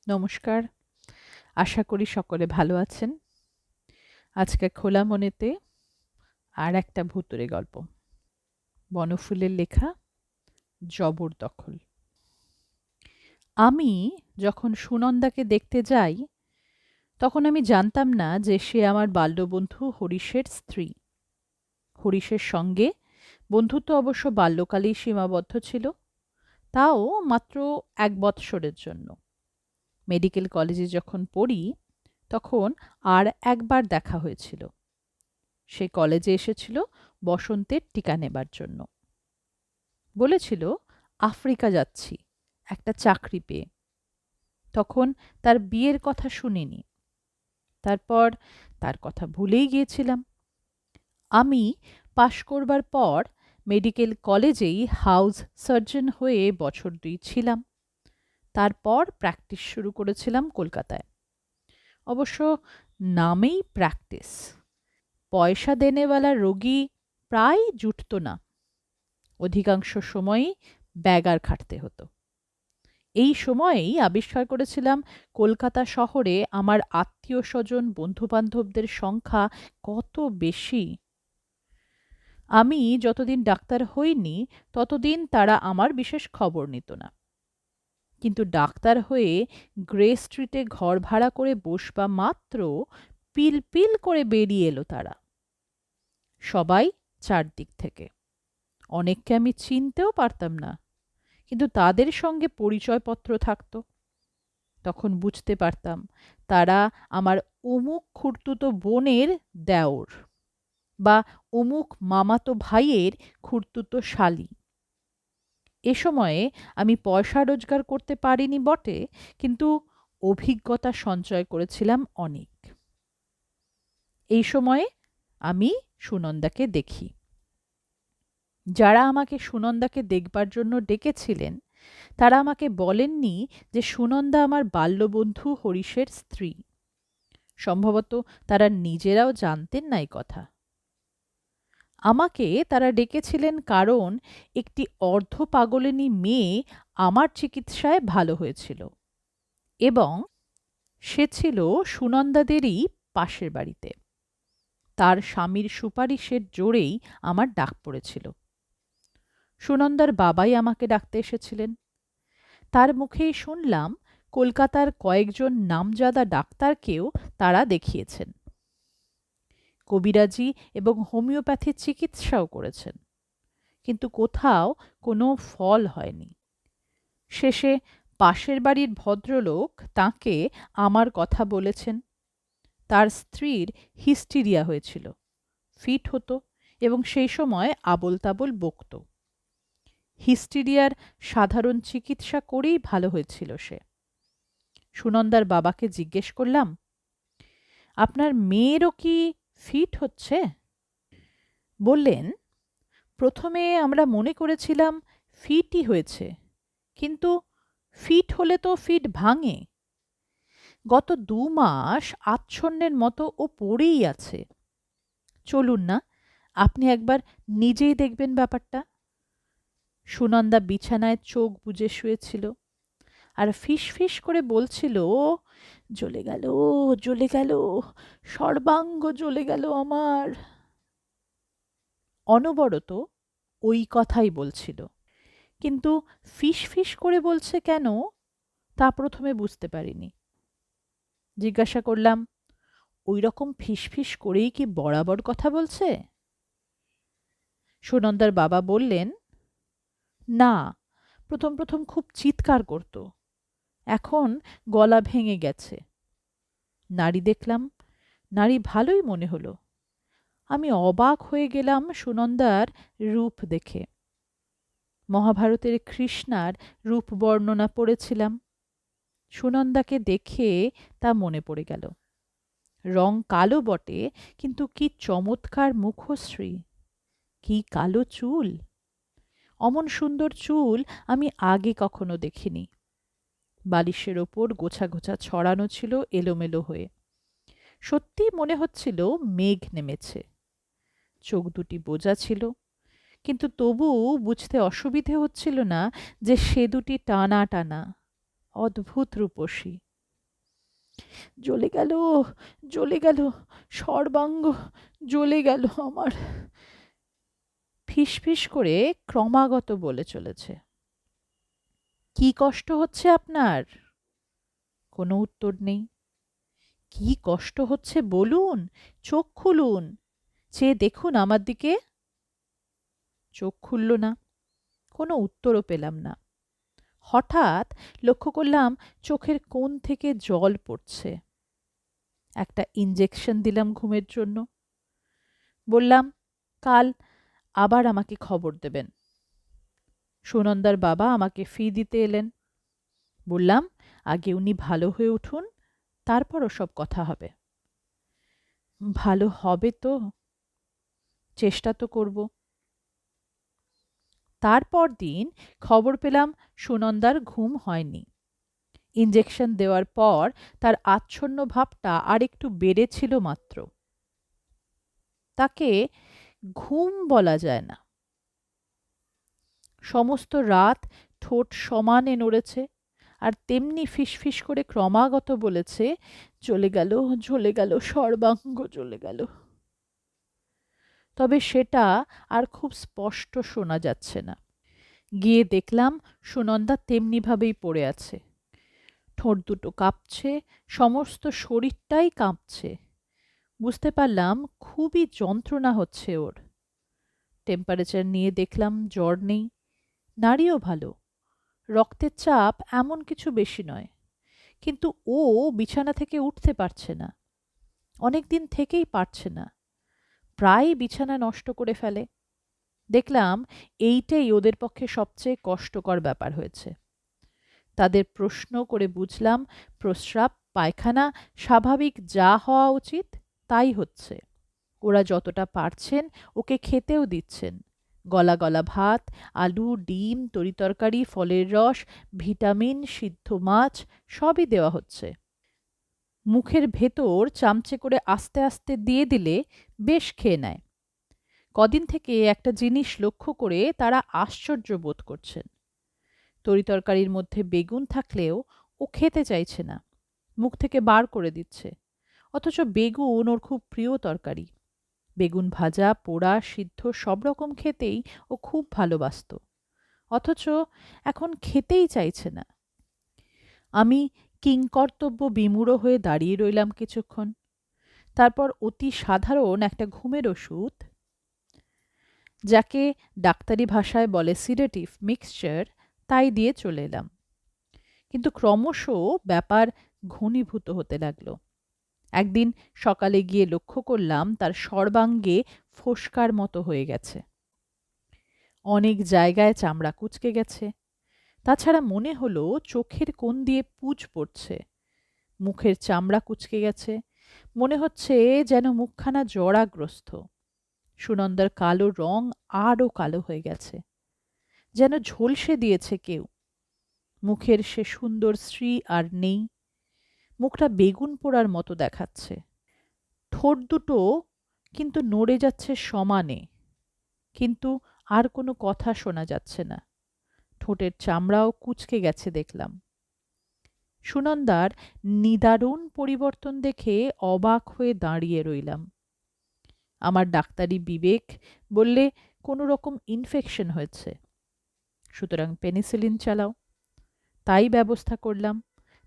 নমস্কার। আশা করি সকলে ভালো আছেন। আজকে খোলা মনেতে আর একটা ভুতুড়ে গল্প। বনফুলের লেখা জবরদখল। আমি যখন সুনন্দাকে দেখতে যাই তখন আমি জানতাম না যে সে আমার বাল্যবন্ধু হরিশের স্ত্রী। হরিশের সঙ্গে বন্ধুত্ব অবশ্য বাল্যকালেই সীমাবদ্ধ ছিল, তাও মাত্র 1 বৎসরের জন্য। মেডিকেল কলেজে যখন পড়ি তখন আর একবার দেখা হয়েছিল। সে কলেজে এসেছিল বসন্তের টিকা নেবার জন্য। বলেছিল আফ্রিকা যাচ্ছি একটা চাকরি পেয়ে। তখন তার বিয়ের কথা শুনিনি। তারপর তার কথা ভুলেই গিয়েছিলাম। আমি পাশ করবার পর মেডিকেল কলেজেই হাউস সার্জন হয়ে বছর 2 ছিলাম। তারপর প্র্যাকটিস শুরু করেছিলাম কলকাতায়। অবশ্য নামেই প্র্যাকটিস। পয়সা দেনেওয়ালা রোগী প্রায় জুটত না। অধিকাংশ সময়ই ব্যাগার খাটতে হতো। এই সময়েই আবিষ্কার করেছিলাম কলকাতা শহরে আমার আত্মীয় স্বজন বন্ধুবান্ধবদের সংখ্যা কত বেশি। আমি যতদিন ডাক্তার হইনি ততদিন তারা আমার বিশেষ খবর নিত না, কিন্তু ডাক্তার হয়ে গ্রে স্ট্রিটে ঘর ভাড়া করে বসবা মাত্র পিল পিল করে বেরিয়ে এলো তারা। সবাই চারদিক থেকে। অনেককে আমি চিনতেও পারতাম না, কিন্তু তাদের সঙ্গে পরিচয়পত্র থাকতো। তখন বুঝতে পারতাম তারা আমার অমুক খুড়তুতো বোনের দেওর বা অমুক মামাতো ভাইয়ের খুড়তুতো শালি। এ সময়ে আমি পয়সা রোজগার করতে পারিনি বটে, কিন্তু অভিজ্ঞতা সঞ্চয় করেছিলাম অনেক। এই সময়ে আমি সুনন্দাকে দেখি। যারা আমাকে সুনন্দাকে দেখবার জন্য ডেকেছিলেন তারা আমাকে বলেননি যে সুনন্দা আমার বাল্যবন্ধু হরিশের স্ত্রী। সম্ভবত তারা নিজেরাও জানতেন না এই কথা। আমাকে তারা ডেকেছিলেন কারণ একটি অর্ধ পাগলিনী মেয়ে আমার চিকিৎসায় ভালো হয়েছিল এবং সে ছিল সুনন্দাদেরই পাশের বাড়িতে। তার স্বামীর সুপারিশের জোরেই আমার ডাক পড়েছিল। সুনন্দার বাবাই আমাকে ডাকতে এসেছিলেন। তার মুখেই শুনলাম কলকাতার কয়েকজন নামজাদা ডাক্তারকেও তারা দেখিয়েছেন। কবিরাজি এবং হোমিওপ্যাথির চিকিৎসাও করেছেন, কিন্তু কোথাও কোনো ফল হয়নি। শেষে পাশের বাড়ির ভদ্রলোক তাঁকে আমার কথা বলেছেন। তার স্ত্রীর হিস্টিরিয়া হয়েছিল, ফিট হতো এবং সেই সময় আবোল তাবোল বকত। হিস্টিরিয়ার সাধারণ চিকিৎসা করেই ভালো হয়েছিল সে। সুনন্দার বাবাকে জিজ্ঞেস করলাম, আপনার মেয়েরও কি ফিট হচ্ছে? বললেন, প্রথমে আমরা মনে করেছিলাম ফিটই হয়েছে, কিন্তু ফিট হলে তো ফিট ভাঙে। গত 2 মাস আচ্ছন্নের মতো ও পড়েই আছে। চলুন না, আপনি একবার নিজেই দেখবেন ব্যাপারটা। সুনন্দা বিছানায় চোখ বুজে শুয়েছিল আর ফিস ফিস করে বলছিল, জ্বলে গেল, জ্বলে গেল, সর্বাঙ্গ জ্বলে গেল আমার। অনবরত ওই কথাই বলছিল, কিন্তু ফিস ফিস করে বলছে কেন তা প্রথমে বুঝতে পারিনি। জিজ্ঞাসা করলাম, ওই রকম ফিসফিস করেই কি বরাবর কথা বলছে? সুনন্দার বাবা বললেন, না, প্রথম প্রথম খুব চিৎকার করত, এখন গলা ভেঙে গেছে। নাড়ি দেখলাম, নাড়ি ভালোই মনে হলো। আমি অবাক হয়ে গেলাম সুনন্দার রূপ দেখে। মহাভারতের কৃষ্ণার রূপ বর্ণনা পড়েছিলাম। সুনন্দাকে দেখে তা মনে পড়ে গেল। রং কালো বটে, কিন্তু কি চমৎকার মুখশ্রী, কি কালো চুল! অমন সুন্দর চুল আমি আগে কখনো দেখিনি। বালিশের ওপর গোছা গোছা ছড়ানো ছিল এলোমেলো হয়ে। সত্যি মনে হচ্ছিল মেঘ নেমেছে। চোখ দুটি বোজা ছিল, কিন্তু তবু বুঝতে অসুবিধে হচ্ছিল না যে সে দুটি টানা টানা, অদ্ভুত রূপসী। জ্বলে গেল, জ্বলে গেল, সর্বাঙ্গ জ্বলে গেল আমার, ফিসফিস করে ক্রমাগত বলে চলেছে। কি কষ্ট হচ্ছে আপনার? কোনো উত্তর নেই। কি কষ্ট হচ্ছে বলুন, চোখ খুলুন, চেয়ে দেখুন আমার দিকে। চোখ খুলল না, কোনো উত্তরও পেলাম না। হঠাৎ লক্ষ্য করলাম চোখের কোণ থেকে জল পড়ছে। একটা ইঞ্জেকশন দিলাম ঘুমের জন্য। বললাম, কাল আবার আমাকে খবর দেবেন। সুনন্দার বাবা আমাকে ফি দিতে এলেন। বললাম, আগে উনি ভালো হয়ে উঠুন, তারপর ওসব কথা হবে। ভালো হবে তো? চেষ্টা তো করব। তারপর দিন খবর পেলাম সুনন্দার ঘুম হয়নি। ইঞ্জেকশন দেওয়ার পর তার আচ্ছন্ন ভাবটা আর একটু বেড়েছিল মাত্র। তাকে ঘুম বলা যায় না। সমস্ত রাত ঠোঁট সমানে নড়েছে, আর তেমনি ফিসফিস করে ক্রমাগত বলেছে, চলে গেল, জ্বলে গেল, সর্বাঙ্গ জ্বলে গেল। তবে সেটা আর খুব স্পষ্ট শোনা যাচ্ছে না। গিয়ে দেখলাম সুনন্দা তেমনিভাবেই পড়ে আছে। ঠোঁট দুটো কাঁপছে, সমস্ত শরীরটাই কাঁপছে। বুঝতে পারলাম খুবই যন্ত্রণা হচ্ছে ওর। টেম্পারেচার নিয়ে দেখলাম জ্বর নেই, নাড়িও ভালো, রক্তের চাপ এমন কিছু বেশি নয়। কিন্তু ও বিছানা থেকে উঠতে পারছে না, অনেক দিন থেকেই পারছে না, প্রায় বিছানা নষ্ট করে ফেলে। দেখলাম এইটাই ওদের পক্ষে সবচেয়ে কষ্টকর ব্যাপার হয়েছে। তাদের প্রশ্ন করে বুঝলাম প্রস্রাব পায়খানা স্বাভাবিক যা হওয়া উচিত তাই হচ্ছে। ওরা যতটা পারছেন ওকে খেতেও দিচ্ছেন। গলা গলা ভাত, আলু, ডিম, তরিতরকারি, ফলের রস, ভিটামিন, সিদ্ধ মাছ সবই দেওয়া হচ্ছে। মুখের ভেতর চামচে করে আস্তে আস্তে দিয়ে দিলে বেশ খেয়ে নেয়। কদিন থেকে একটা জিনিস লক্ষ্য করে তারা আশ্চর্য বোধ করছেন। তরিতরকারির মধ্যে বেগুন থাকলেও ও খেতে চাইছে না, মুখ থেকে বার করে দিচ্ছে। অথচ বেগুন ওর খুব প্রিয় তরকারি। বেগুন ভাজা, পোড়া, সিদ্ধ সব রকম খেতেই ও খুব ভালোবাসত। অথচ এখন খেতেই চাইছে না। আমি কিংকর্তব্য বিমূঢ় হয়ে দাঁড়িয়ে রইলাম কিছুক্ষণ। তারপর অতি সাধারণ একটা ঘুমের ওষুধ, যাকে ডাক্তারি ভাষায় বলে সিডেটিভ মিক্সচার, তাই দিয়ে চলে এলাম। কিন্তু ক্রমশ ব্যাপার ঘনীভূত হতে লাগলো। একদিন সকালে গিয়ে লক্ষ্য করলাম তার সর্বাঙ্গে ফোস্কার মতো হয়ে গেছে। অনেক জায়গায় চামড়া কুঁচকে গেছে। তাছাড়া মনে হলো চোখের কোণ দিয়ে পুঁজ পড়ছে। মুখের চামড়া কুঁচকে গেছে, মনে হচ্ছে যেন মুখখানা জরাগ্রস্ত। সুনন্দার কালো রং আরও কালো হয়ে গেছে, যেন ঝলসে দিয়েছে কেউ। মুখের সে সুন্দর শ্রী আর নেই, মুখটা বেগুন পোড়ার মতো দেখাচ্ছে। ঠোঁট দুটো কিন্তু নড়ে যাচ্ছে সমানে, কিন্তু আর কোনো কথা শোনা যাচ্ছে না। ঠোঁটের চামড়াও কুঁচকে গেছে দেখলাম। সুনন্দার নিদারুণ পরিবর্তন দেখে অবাক হয়ে দাঁড়িয়ে রইলাম। আমার ডাক্তারি বিবেক বললে কোনো রকম ইনফেকশন হয়েছে, সুতরাং পেনিসিলিন চালাও। তাই ব্যবস্থা করলাম।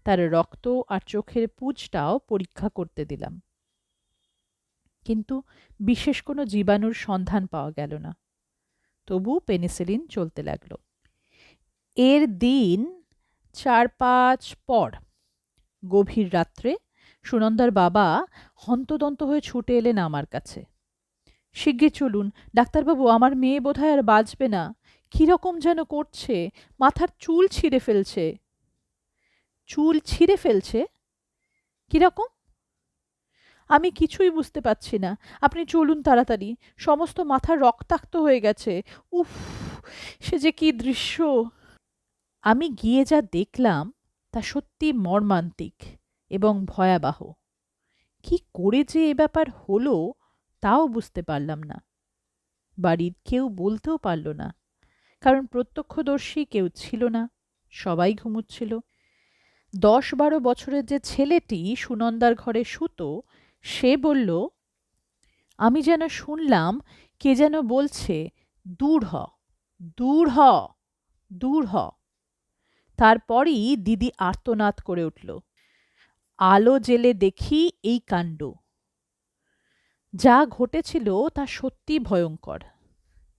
তার রক্ত আর চোখের পুঁজটাও পরীক্ষা করতে দিলাম। কিন্তু বিশেষ কোনো জীবাণুর সন্ধান পাওয়া গেল না। তবু পেনিসিলিন চলতে লাগল। এর দিন 4-5 পর গভীর রাত্রে সুনন্দার বাবা হন্তদন্ত হয়ে ছুটে এলেন আমার কাছে। শিগগির চলুন ডাক্তারবাবু, আমার মেয়ে বোধহয় আর বাঁচবে না, কিরকম যেন করছে, মাথার চুল ছিঁড়ে ফেলছে। চুল ছিঁড়ে ফেলছে? কিরকম? আমি কিছুই বুঝতে পারছি না। আপনি চলুন তাড়াতাড়ি, সমস্ত মাথা রক্তাক্ত হয়ে গেছে। উফ, সে যে কি দৃশ্য! আমি গিয়ে যা দেখলাম তা সত্যি মর্মান্তিক এবং ভয়াবহ। কি করে যে এ ব্যাপার হলো তাও বুঝতে পারলাম না। বাড়ির কেউ বলতেও পারল না, কারণ প্রত্যক্ষদর্শী কেউ ছিল না, সবাই ঘুমুচ্ছিল। 10-12 বছরের যে ছেলেটি সুনন্দার ঘরে শুতো, সে বলল, আমি যেন শুনলাম কে যেন বলছে, দূর হ, দূর হ, দূর হ। তারপরই দিদি আর্তনাদ করে উঠল, আলো জেলে দেখি এই কাণ্ড। যা ঘটেছিল তা সত্যি ভয়ঙ্কর।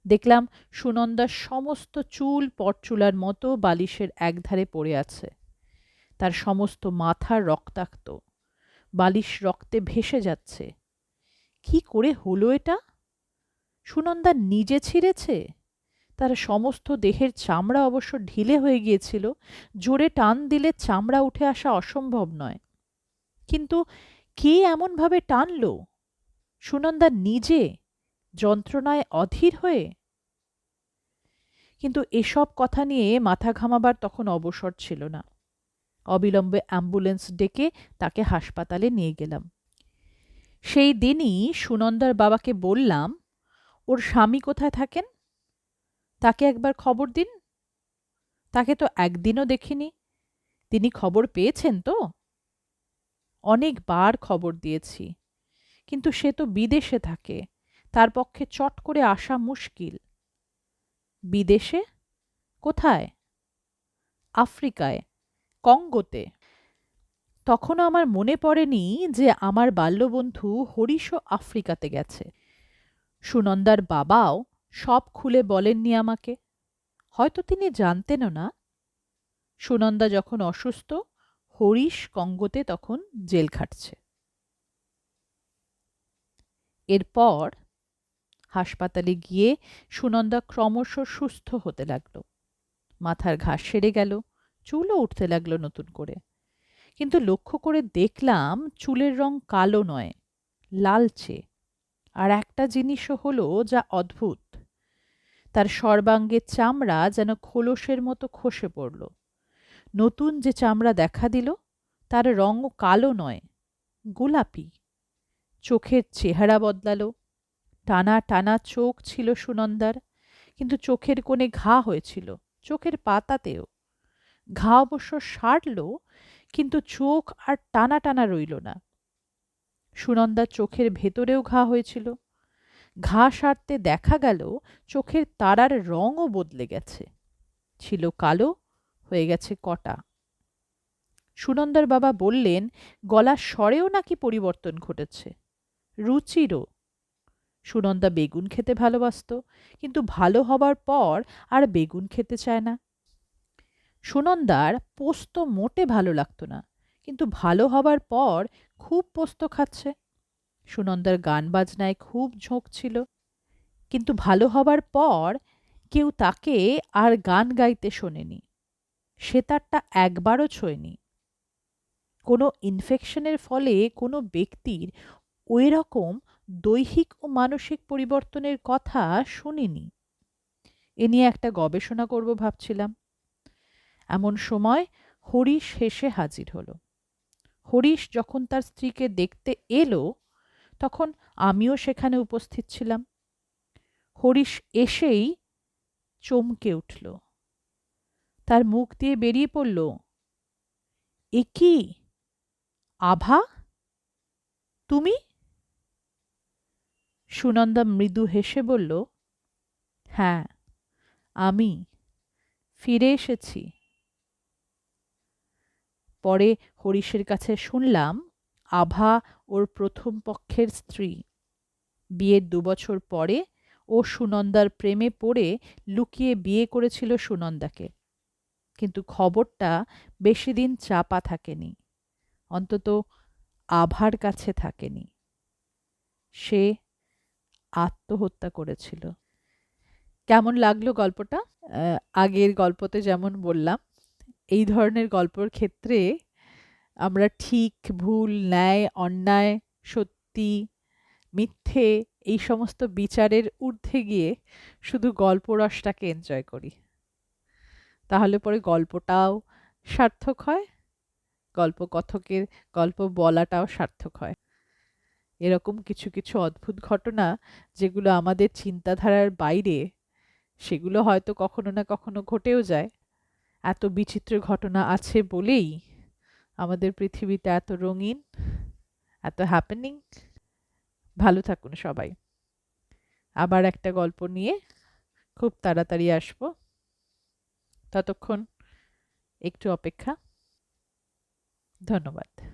দেখলাম সুনন্দার সমস্ত চুল পরচুলার মতো বালিশের একধারে পড়ে আছে। তার সমস্ত মাথা রক্তাক্ত, বালিশ রক্তে ভেসে যাচ্ছে। কি করে হলো এটা? সুনন্দা নিজে ছিঁড়েছে? তার সমস্ত দেহের চামড়া অবশ্য ঢিলে হয়ে গিয়েছিল, জোরে টান দিলে চামড়া উঠে আসা অসম্ভব নয়। কিন্তু কে এমনভাবে টানল? সুনন্দা নিজে, যন্ত্রণায় অধীর হয়ে? কিন্তু এসব কথা নিয়ে মাথা ঘামাবার তখন অবসর ছিল না। অবিলম্বে অ্যাম্বুলেন্স ডেকে তাকে হাসপাতালে নিয়ে গেলাম। সেই দিনই সুনন্দার বাবাকে বললাম, ওর স্বামী কোথায় থাকেন? তাকে একবার খবর দিন। তাকে তো একদিনও দেখিনি। তিনি খবর পেয়েছেন তো? অনেকবার খবর দিয়েছি, কিন্তু সে তো বিদেশে থাকে, তার পক্ষে চট করে আসা মুশকিল। বিদেশে? কোথায়? আফ্রিকায়, কঙ্গোতে। তখনও আমার মনে পড়েনি যে আমার বাল্যবন্ধু হরিশও আফ্রিকাতে গেছে। সুনন্দার বাবাও সব খুলে বলেননি আমাকে। হয়তো তিনি জানতেনও না। সুনন্দা যখন অসুস্থ, হরিশ কঙ্গোতে তখন জেল খাটছে। এরপর হাসপাতালে গিয়ে সুনন্দা ক্রমশ সুস্থ হতে লাগল। মাথার ঘাস সেরে গেল, চুলও উঠতে লাগলো নতুন করে। কিন্তু লক্ষ্য করে দেখলাম চুলের রং কালো নয়, লালচে। আর একটা জিনিসও হলো যা অদ্ভুত, তার সর্বাঙ্গের চামড়া যেন খোলসের মতো খসে পড়ল। নতুন যে চামড়া দেখা দিল তার রঙও কালো নয়, গোলাপি। চোখের চেহারা বদলালো। টানা টানা চোখ ছিল সুনন্দার, কিন্তু চোখের কোণে ঘা হয়েছিল, চোখের পাতাতেও। ঘা অবশ্য সারল, কিন্তু চোখ আর টানা টানা রইল না। সুনন্দার চোখের ভেতরেও ঘা হয়েছিল। ঘা সারতে দেখা গেল চোখের তারার রঙও বদলে গেছে। ছিল কালো, হয়ে গেছে কটা। সুনন্দার বাবা বললেন গলার স্বরেও নাকি পরিবর্তন ঘটেছে, রুচিরও। সুনন্দা বেগুন খেতে ভালোবাসত, কিন্তু ভালো হবার পর আর বেগুন খেতে চায় না। সুনন্দার পোস্ত মোটে ভালো লাগতো না, কিন্তু ভালো হবার পর খুব পোস্ত খাচ্ছে। সুনন্দার গান বাজনায় খুব ঝোঁক ছিল, কিন্তু ভালো হবার পর কেউ তাকে আর গান গাইতে শোনেনি। সে তারটা একবারও ছোঁয়নি। কোনো ইনফেকশনের ফলে কোনো ব্যক্তির ওই রকম দৈহিক ও মানসিক পরিবর্তনের কথা শুনিনি। এ নিয়ে একটা গবেষণা করব ভাবছিলাম। এমন সময় হরিশ হেসে হাজির হলো। হরিশ যখন তার স্ত্রীকে দেখতে এলো, তখন আমিও সেখানে উপস্থিত ছিলাম। হরিশ এসেই চমকে উঠল। তার মুখ দিয়ে বেরিয়ে পড়ল, এ কি আভা, তুমি? সুনন্দা মৃদু হেসে বলল, হ্যাঁ, আমি ফিরে এসেছি। পরে হরিশের কাছে শুনলাম আভা ওর প্রথম পক্ষের স্ত্রী। বিয়ের 2 বছর পরে ও সুনন্দার প্রেমে পড়ে লুকিয়ে বিয়ে করেছিল সুনন্দাকে। কিন্তু খবরটা বেশি দিন চাপা থাকেনি, অন্তত আভার কাছে থাকেনি। সে আত্মহত্যা করেছিল। কেমন লাগলো গল্পটা? আগের গল্পতে যেমন বললাম, এই ধরনের গল্পের ক্ষেত্রে আমরা ঠিক ভুল, ন্যায় অন্যায়, সত্যি মিথ্যে এই সমস্ত বিচারের ঊর্ধ্বে গিয়ে শুধু গল্পরসটাকে এনজয় করি। তাহলে পরে গল্পটাও সার্থক হয়, গল্পকথকের গল্প বলাটাও সার্থক হয়। এরকম কিছু কিছু অদ্ভুত ঘটনা যেগুলো আমাদের চিন্তাধারার বাইরে, সেগুলো হয়তো কখনো না কখনো ঘটেও যায়। এত বিচিত্র ঘটনা আছে বলেই আমাদের পৃথিবীটা এত রঙিন, এত হ্যাপেনিং। ভালো থাকুন সবাই। আবার একটা গল্প নিয়ে খুব তাড়াতাড়ি আসবো। ততক্ষণ একটু অপেক্ষা। ধন্যবাদ।